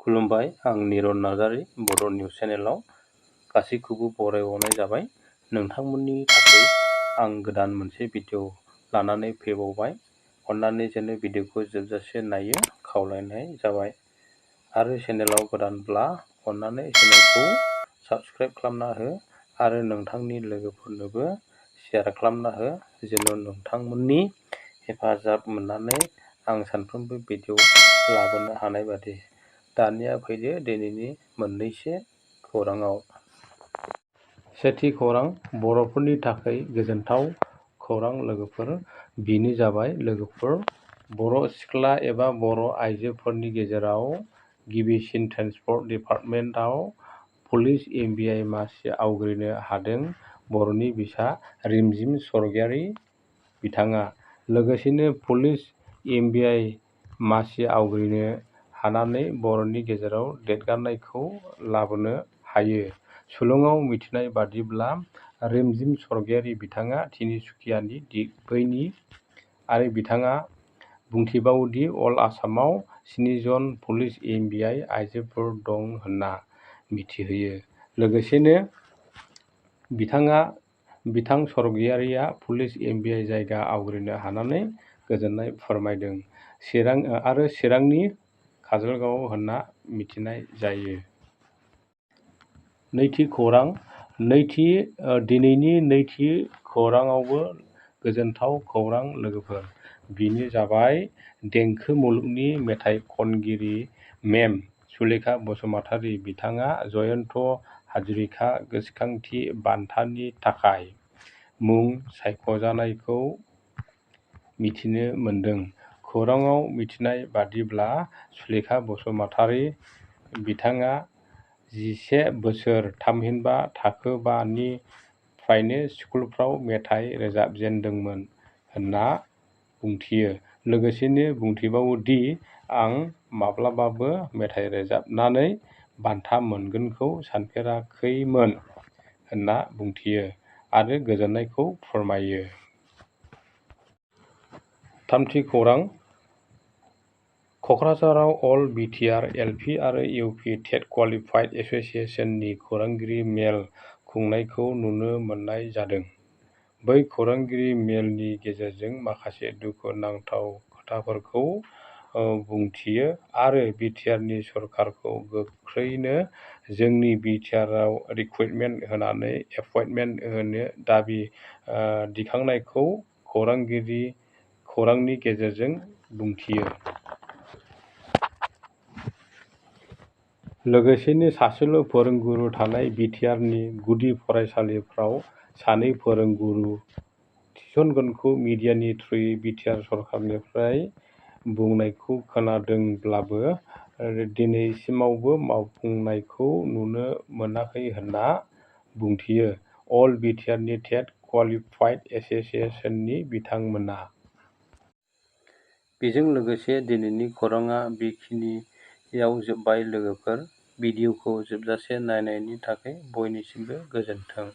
खुलुमबाय, आं निरन नार्जारि बड' निउस चेनेलाव गासैखौबो बरायहरनाय जाबाय। नोंथांमोननि थाखाय आं गोदान मोनसे भिडिअ लानानै फैबावबाय। अन्नानै जेन भिडिअखौ जोबजासे नायो खावलायनाय जाबाय। आरो चेनेलाव गोदानब्ला अन्नानै चेनेलखौ साबस्क्राइब खालामना हो आरो नोंथांनि लोगोफोरनोबो शेयार खालामना हो, जेन' नोंथांमोननि हेफाजाब मोननानै आं सानफ्रोमबो भिडिअ लाबोनो हानाय बादि। दानिया फैदो दिनैनि मोननैसो खौराङाव। सेथि खौरां, बर'फोरनि थाखाय गोजोनथाव खौरां लोगोफोर। बेनो जाबाय लोगोफोर, बर' सिख्ला एबा बर' आइजोफोरनि गेजेराव गिबिसिन ट्रेन्सपर्ट डिपार्टमेन्टआव पुलिस एमबिआइ मासि आवग्रिनो हादों बर'नि बिसा रिमजिम स्वर्गियारि बिथाङा। लोगोसेनो पुलिस एमबिआइ मासि आवग्रिनो हानानै बर'नि गेजेराव देरगानायखौ लाबोनो हायो। सुलुङाव मिथिनाय बादिब्ला रिमजिम स्वर्गियारि बिथाङा तिनिसुकियानि दिगबैनि आरो बिथाङा बुंथिबावोदि अल आसामाव 7 जन पुलिस एमबिआइ आइजोफोर दं होनना मिथिहोयो। लोगोसेनो बिथां स्वर्गियारिया पुलिस एमबिआइ जायगा आवग्रिनो हानानै गोजोननाय फोरमायदों। चिरांनि काजलगावआव होनना मिथिनाय जायो। नैथि खौरां, दिनैनि नैथि खौराङावबो गोजोनथाव खौरां लोगोफोर। बेनो जाबाय देंखो मुलुगनि मेथाइ खनगिरि मेम. सुलेखा बसुमतारी बिथाङा जयन्त हाजरिका गोसोखांथि बान्थानि थाखाय मुं सायख'जानायखौ मिथिनो मोन्दों। खौराङाव मिथिनाय बादिब्ला सुलेखा बसुमतारी बिथाङा 11 बोसोर थामहिनबा थाखो 5 निफ्रायनो स्कुलफ्राव मेथाइ रोजाबजेनदोंमोन होनना बुंथियो। लोगोसेनो बुंथिबावोदि आं माब्लाबाबो मेथाइ रोजाबनानै बान्था मोनगोनखौ सानफेराखैमोन होनना बुंथियो आरो गोजोननायखौ फोरमायो। थामथि खौरां, कक्राझाराव अल बिटिआर एलपि आरो इउपि टेट क्वालिफाइड एस'सिएशननि खौरांगिरि मेल खुंनायखौ नुनो मोननाय जादों। बै खौरांगिरि मेलनि गेजेरजों माखासे दुखु नांथाव खोथाफोरखौ बुंथियो आरो बिटिआरनि सरकारखौ गोख्रैनो जोंनि बिटिआरआव रिक्रुटमेन्ट होनानै एपइन्टमेन्ट होनो दाबि दिखांनायखौ खौरांनि गेजेरजों बुंथियो। लोगोसेनो सासेल' फोरोंगुरु थानाय बिटिआरनि गुदि फरायसालिफ्राव 2 फोरोंगुरु थिसनगोनखौ मिडियानि थ्रुयै बिटिआर सरकारनिफ्राय बुंनायखौ खोनादोंब्लाबो दिनैसिमावबो मावफुंनायखौ नुनो मोनाखै होनना बुंथियो अल बिटिआरनि टेट क्वालिफाइड एस'सिएशननि बिथांमोना। बेजों लोगोसे दिनैनि खौराङा बेखिनियाव जोब्बाय लोगोफोर। भिडिअखौ जोबजासे नायनायनि थाखाय बयनिसिमबो गोजोन्थों।